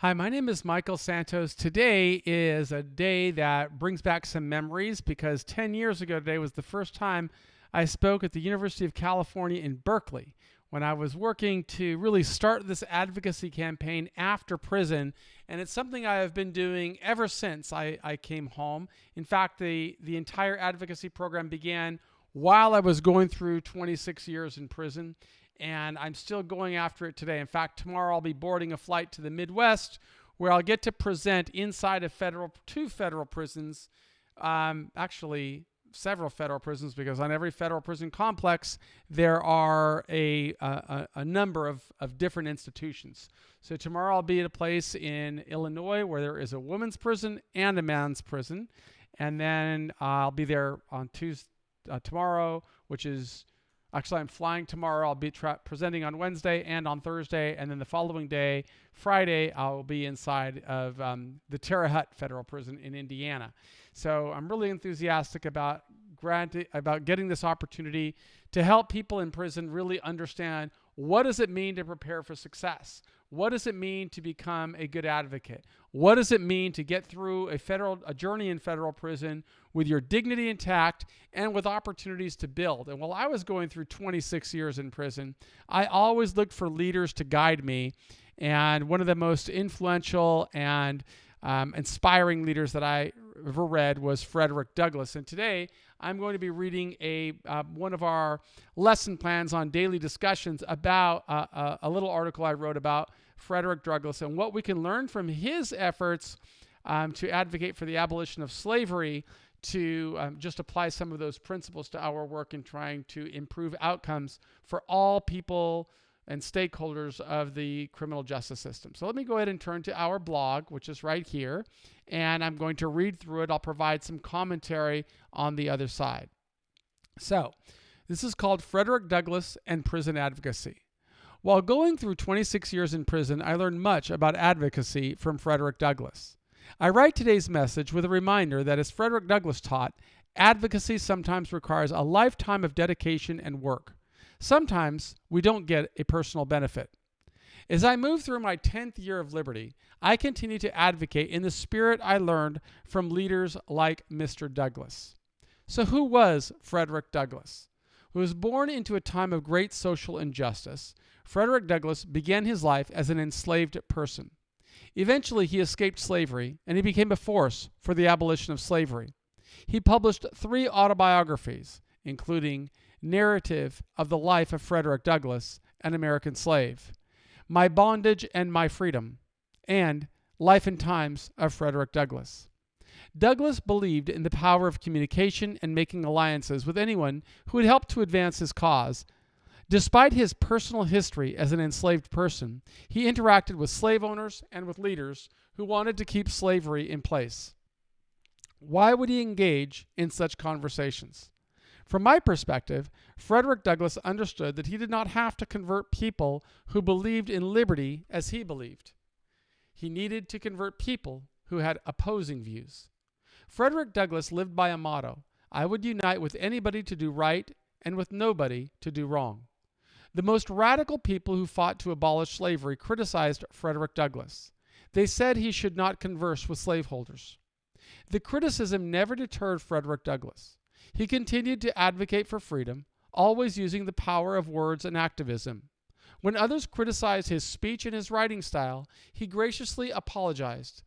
Hi, my name is Michael Santos. Today is a day that brings back some memories because 10 years ago today was the first time I spoke at the University of California in Berkeley when I was working to really start this advocacy campaign after prison. And it's something I have been doing ever since I came home. In fact, the entire advocacy program began while I was going through 26 years in prison, and I'm still going after it today. In fact, tomorrow I'll be boarding a flight to the Midwest where I'll get to present inside of two federal prisons, actually several federal prisons, because on every federal prison complex there are a number of different institutions. So tomorrow I'll be at a place in Illinois where there is a women's prison and a man's prison, and then I'll be there on Tuesday, tomorrow, which is actually, I'm flying tomorrow. I'll be presenting on Wednesday and on Thursday. And then the following day, Friday, I'll be inside of the Terre Haute Federal Prison in Indiana. So I'm really enthusiastic about getting this opportunity to help people in prison really understand, what does it mean to prepare for success? What does it mean to become a good advocate? What does it mean to get through a journey in federal prison with your dignity intact and with opportunities to build? And while I was going through 26 years in prison, I always looked for leaders to guide me. And one of the most influential and inspiring leaders that I ever read was Frederick Douglass. And today I'm going to be reading one of our lesson plans on daily discussions about a little article I wrote about Frederick Douglass and what we can learn from his efforts to advocate for the abolition of slavery, to just apply some of those principles to our work in trying to improve outcomes for all people and stakeholders of the criminal justice system. So let me go ahead and turn to our blog, which is right here, and I'm going to read through it. I'll provide some commentary on the other side. So this is called Frederick Douglass and Prison Advocacy. While going through 26 years in prison, I learned much about advocacy from Frederick Douglass. I write today's message with a reminder that, as Frederick Douglass taught, advocacy sometimes requires a lifetime of dedication and work. Sometimes we don't get a personal benefit. As I move through my 10th year of liberty, I continue to advocate in the spirit I learned from leaders like Mr. Douglass. So who was Frederick Douglass? Who was born into a time of great social injustice, Frederick Douglass began his life as an enslaved person. Eventually, he escaped slavery, and he became a force for the abolition of slavery. He published 3 autobiographies, including Narrative of the Life of Frederick Douglass, an American Slave, My Bondage and My Freedom, and Life and Times of Frederick Douglass. Douglass believed in the power of communication and making alliances with anyone who would help to advance his cause. Despite his personal history as an enslaved person, he interacted with slave owners and with leaders who wanted to keep slavery in place. Why would he engage in such conversations? From my perspective, Frederick Douglass understood that he did not have to convert people who believed in liberty as he believed. He needed to convert people who had opposing views. Frederick Douglass lived by a motto: I would unite with anybody to do right and with nobody to do wrong. The most radical people who fought to abolish slavery criticized Frederick Douglass. They said he should not converse with slaveholders. The criticism never deterred Frederick Douglass. He continued to advocate for freedom, always using the power of words and activism. When others criticized his speech and his writing style, he graciously apologized.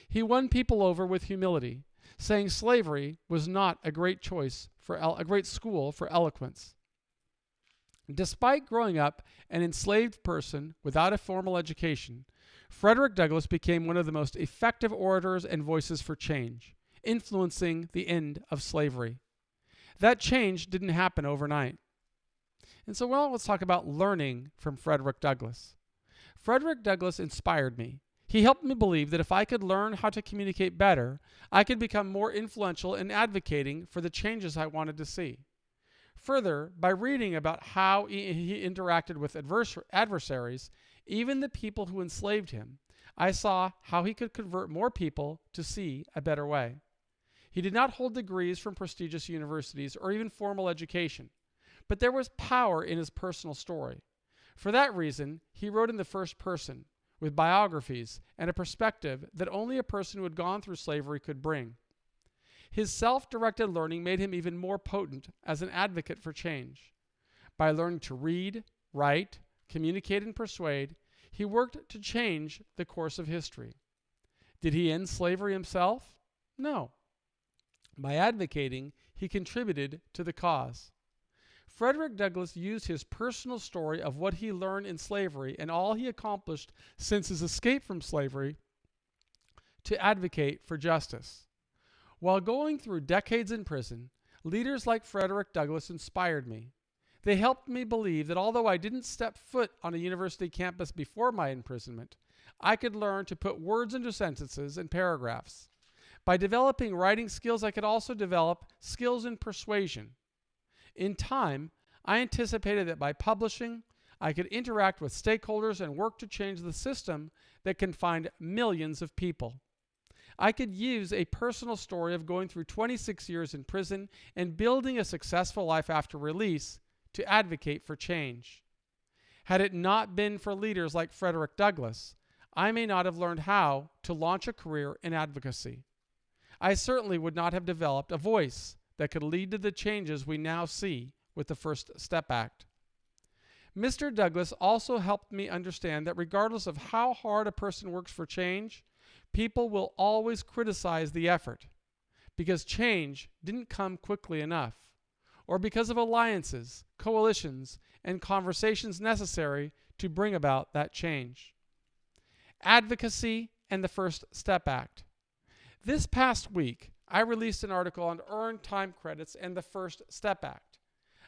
He won people over with humility, saying slavery was not a great school for eloquence. Despite growing up an enslaved person without a formal education, Frederick Douglass became one of the most effective orators and voices for change, influencing the end of slavery. That change didn't happen overnight. And so, let's talk about learning from Frederick Douglass. Frederick Douglass inspired me. He helped me believe that if I could learn how to communicate better, I could become more influential in advocating for the changes I wanted to see. Further, by reading about how he interacted with adversaries, even the people who enslaved him, I saw how he could convert more people to see a better way. He did not hold degrees from prestigious universities or even formal education, but there was power in his personal story. For that reason, he wrote in the first person, with biographies and a perspective that only a person who had gone through slavery could bring. His self-directed learning made him even more potent as an advocate for change. By learning to read, write, communicate, and persuade, he worked to change the course of history. Did he end slavery himself? No. By advocating, he contributed to the cause. Frederick Douglass used his personal story of what he learned in slavery and all he accomplished since his escape from slavery to advocate for justice. While going through decades in prison, leaders like Frederick Douglass inspired me. They helped me believe that although I didn't step foot on a university campus before my imprisonment, I could learn to put words into sentences and paragraphs. By developing writing skills, I could also develop skills in persuasion. In time, I anticipated that by publishing, I could interact with stakeholders and work to change the system that confined millions of people. I could use a personal story of going through 26 years in prison and building a successful life after release to advocate for change. Had it not been for leaders like Frederick Douglass, I may not have learned how to launch a career in advocacy. I certainly would not have developed a voice that could lead to the changes we now see with the First Step Act. Mr. Douglass also helped me understand that regardless of how hard a person works for change, people will always criticize the effort because change didn't come quickly enough, or because of alliances, coalitions, and conversations necessary to bring about that change. Advocacy and the First Step Act. This past week, I released an article on earned time credits and the First Step Act.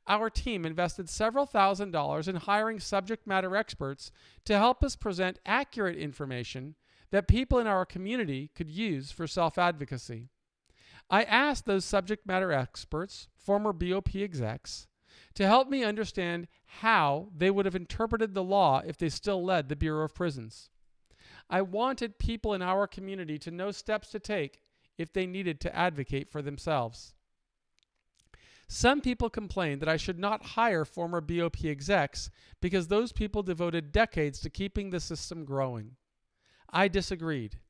Our team invested several $1,000s in hiring subject matter experts to help us present accurate information that people in our community could use for self-advocacy. I asked those subject matter experts, former BOP execs, to help me understand how they would have interpreted the law if they still led the Bureau of Prisons. I wanted people in our community to know steps to take if they needed to advocate for themselves. Some people complained that I should not hire former BOP execs because those people devoted decades to keeping the system growing. I disagreed.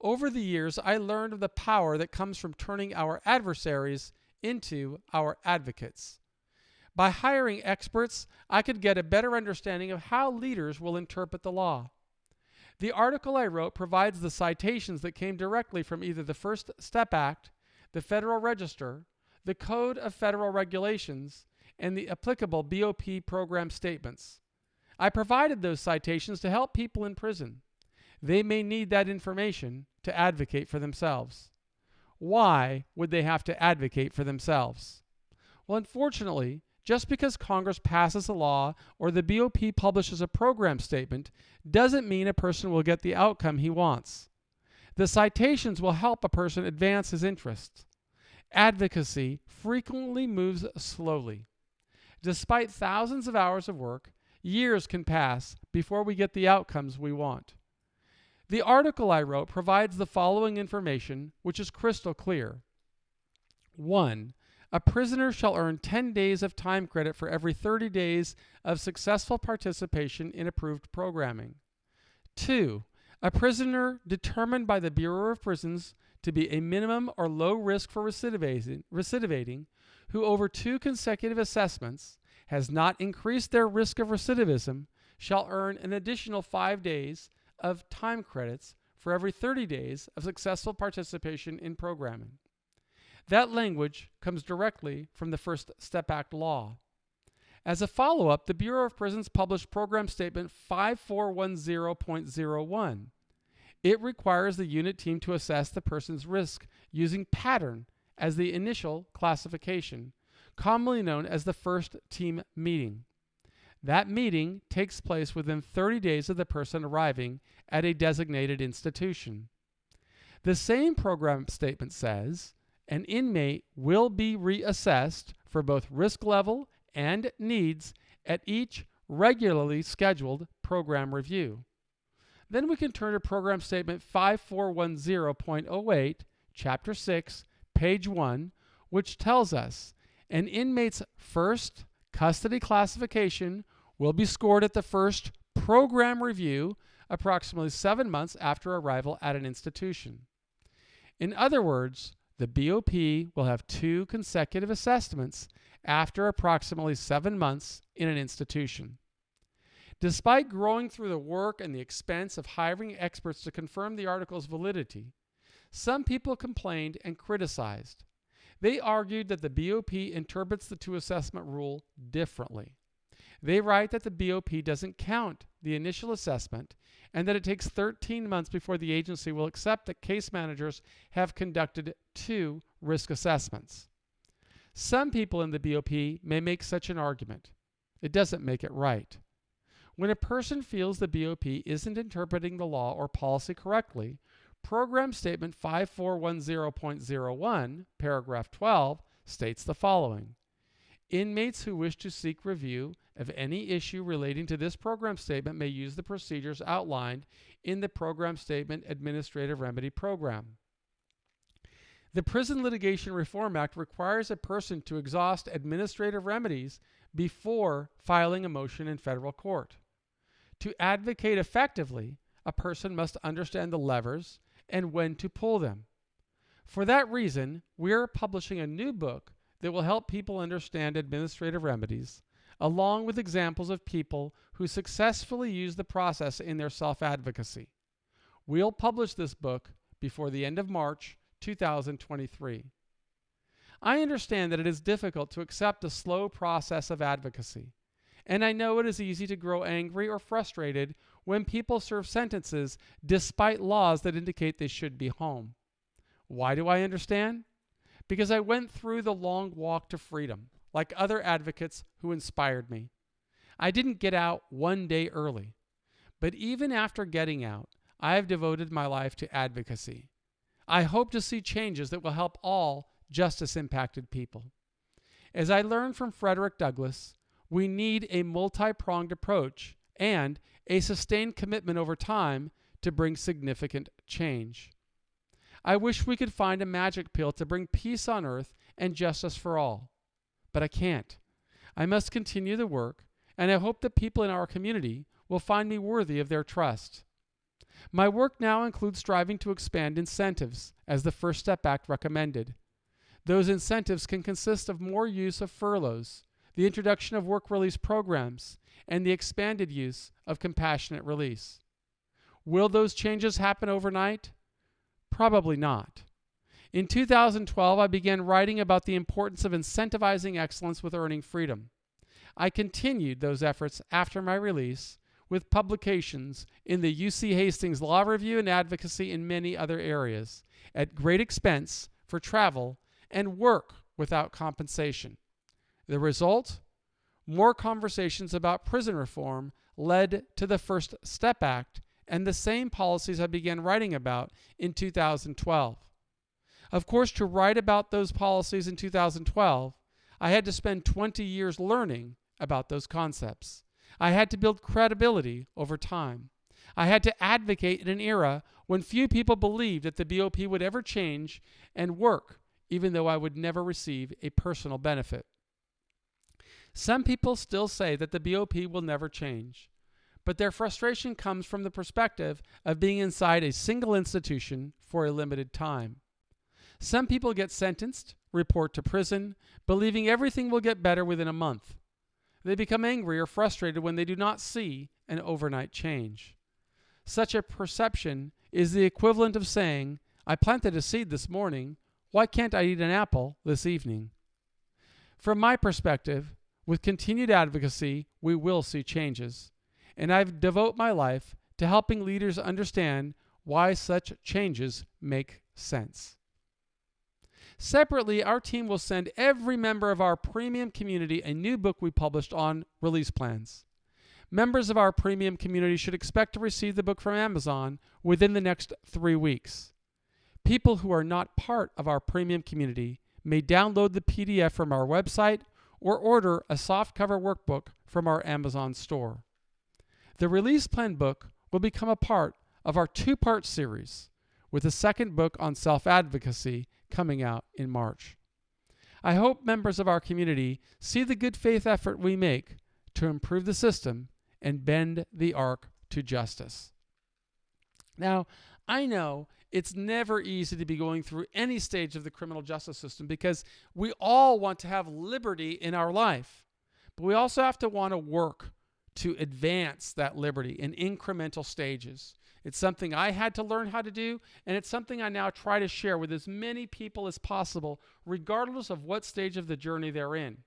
Over the years, I learned of the power that comes from turning our adversaries into our advocates. By hiring experts, I could get a better understanding of how leaders will interpret the law. The article I wrote provides the citations that came directly from either the First Step Act, the Federal Register, the Code of Federal Regulations, and the applicable BOP program statements. I provided those citations to help people in prison. They may need that information to advocate for themselves. Why would they have to advocate for themselves? Well, unfortunately, just because Congress passes a law or the BOP publishes a program statement doesn't mean a person will get the outcome he wants. The citations will help a person advance his interests. Advocacy frequently moves slowly. Despite thousands of hours of work, years can pass before we get the outcomes we want. The article I wrote provides the following information, which is crystal clear. 1. A prisoner shall earn 10 days of time credit for every 30 days of successful participation in approved programming. 2. A prisoner determined by the Bureau of Prisons to be a minimum or low risk for recidivating, who over 2 consecutive assessments has not increased their risk of recidivism, shall earn an additional 5 days of time credits for every 30 days of successful participation in programming. That language comes directly from the First Step Act law. As a follow-up, the Bureau of Prisons published Program Statement 5410.01. It requires the unit team to assess the person's risk using pattern as the initial classification, commonly known as the first team meeting. That meeting takes place within 30 days of the person arriving at a designated institution. The same program statement says an inmate will be reassessed for both risk level and needs at each regularly scheduled program review. Then we can turn to Program Statement 5410.08, Chapter 6, Page 1, which tells us an inmate's first custody classification will be scored at the first program review approximately 7 months after arrival at an institution. In other words, the BOP will have 2 consecutive assessments after approximately 7 months in an institution. Despite growing through the work and the expense of hiring experts to confirm the article's validity, some people complained and criticized. They argued that the BOP interprets the 2 assessment rule differently. They write that the BOP doesn't count the initial assessment and that it takes 13 months before the agency will accept that case managers have conducted 2 risk assessments. Some people in the BOP may make such an argument. It doesn't make it right. When a person feels the BOP isn't interpreting the law or policy correctly, Program Statement 5410.01, paragraph 12, states the following. Inmates who wish to seek review of any issue relating to this program statement may use the procedures outlined in the Program Statement Administrative Remedy Program. The Prison Litigation Reform Act requires a person to exhaust administrative remedies before filing a motion in federal court. To advocate effectively, a person must understand the levers and when to pull them. For that reason, we're publishing a new book that will help people understand administrative remedies, along with examples of people who successfully use the process in their self-advocacy. We'll publish this book before the end of March 2023. I understand that it is difficult to accept the slow process of advocacy, and I know it is easy to grow angry or frustrated when people serve sentences despite laws that indicate they should be home. Why do I understand? Because I went through the long walk to freedom, like other advocates who inspired me. I didn't get out one day early, but even after getting out, I have devoted my life to advocacy. I hope to see changes that will help all justice-impacted people. As I learned from Frederick Douglass, we need a multi-pronged approach and a sustained commitment over time to bring significant change. I wish we could find a magic pill to bring peace on earth and justice for all, but I can't. I must continue the work, and I hope that people in our community will find me worthy of their trust. My work now includes striving to expand incentives, as the First Step Act recommended. Those incentives can consist of more use of furloughs, the introduction of work release programs, and the expanded use of compassionate release. Will those changes happen overnight? Probably not. In 2012, I began writing about the importance of incentivizing excellence with earning freedom. I continued those efforts after my release with publications in the UC Hastings Law Review and Advocacy in many other areas, at great expense for travel and work without compensation. The result? More conversations about prison reform led to the First Step Act and the same policies I began writing about in 2012. Of course, to write about those policies in 2012, I had to spend 20 years learning about those concepts. I had to build credibility over time. I had to advocate in an era when few people believed that the BOP would ever change and work, even though I would never receive a personal benefit. Some people still say that the BOP will never change, but their frustration comes from the perspective of being inside a single institution for a limited time. Some people get sentenced, report to prison, believing everything will get better within a month. They become angry or frustrated when they do not see an overnight change. Such a perception is the equivalent of saying, I planted a seed this morning, why can't I eat an apple this evening? From my perspective, with continued advocacy, we will see changes, and I devote my life to helping leaders understand why such changes make sense. Separately, our team will send every member of our premium community a new book we published on release plans. Members of our premium community should expect to receive the book from Amazon within the next 3 weeks. People who are not part of our premium community may download the PDF from our website or order a softcover workbook from our Amazon store. The release plan book will become a part of our 2-part series, with a second book on self-advocacy coming out in March. I hope members of our community see the good faith effort we make to improve the system and bend the arc to justice. Now, I know it's never easy to be going through any stage of the criminal justice system because we all want to have liberty in our life. But we also have to want to work to advance that liberty in incremental stages. It's something I had to learn how to do, and it's something I now try to share with as many people as possible, regardless of what stage of the journey they're in.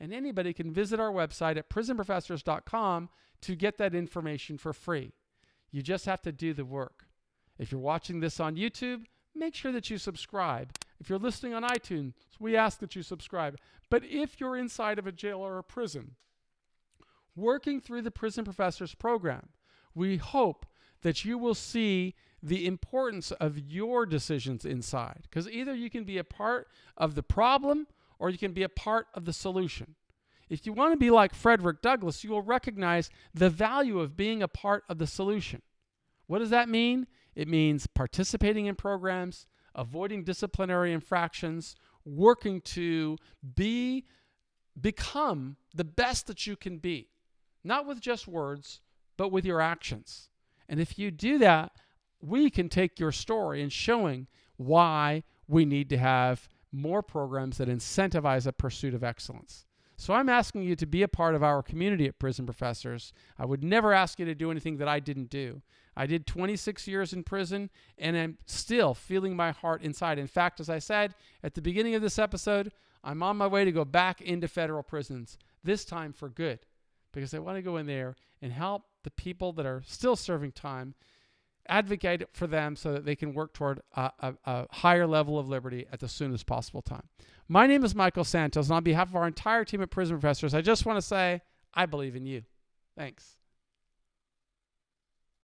And anybody can visit our website at prisonprofessors.com to get that information for free. You just have to do the work. If you're watching this on YouTube, make sure that you subscribe. If you're listening on iTunes, we ask that you subscribe. But if you're inside of a jail or a prison, working through the Prison Professors program, we hope that you will see the importance of your decisions inside. Because either you can be a part of the problem or you can be a part of the solution. If you want to be like Frederick Douglass, you will recognize the value of being a part of the solution. What does that mean? It means participating in programs, avoiding disciplinary infractions, working to become the best that you can be. Not with just words, but with your actions. And if you do that, we can take your story and showing why we need to have more programs that incentivize a pursuit of excellence. So I'm asking you to be a part of our community at Prison Professors. I would never ask you to do anything that I didn't do. I did 26 years in prison, and I'm still feeling my heart inside. In fact, as I said at the beginning of this episode, I'm on my way to go back into federal prisons, this time for good, because I want to go in there and help the people that are still serving time, advocate for them so that they can work toward a higher level of liberty at the soonest possible time. My name is Michael Santos, and on behalf of our entire team at Prison Professors, I just want to say, I believe in you. Thanks.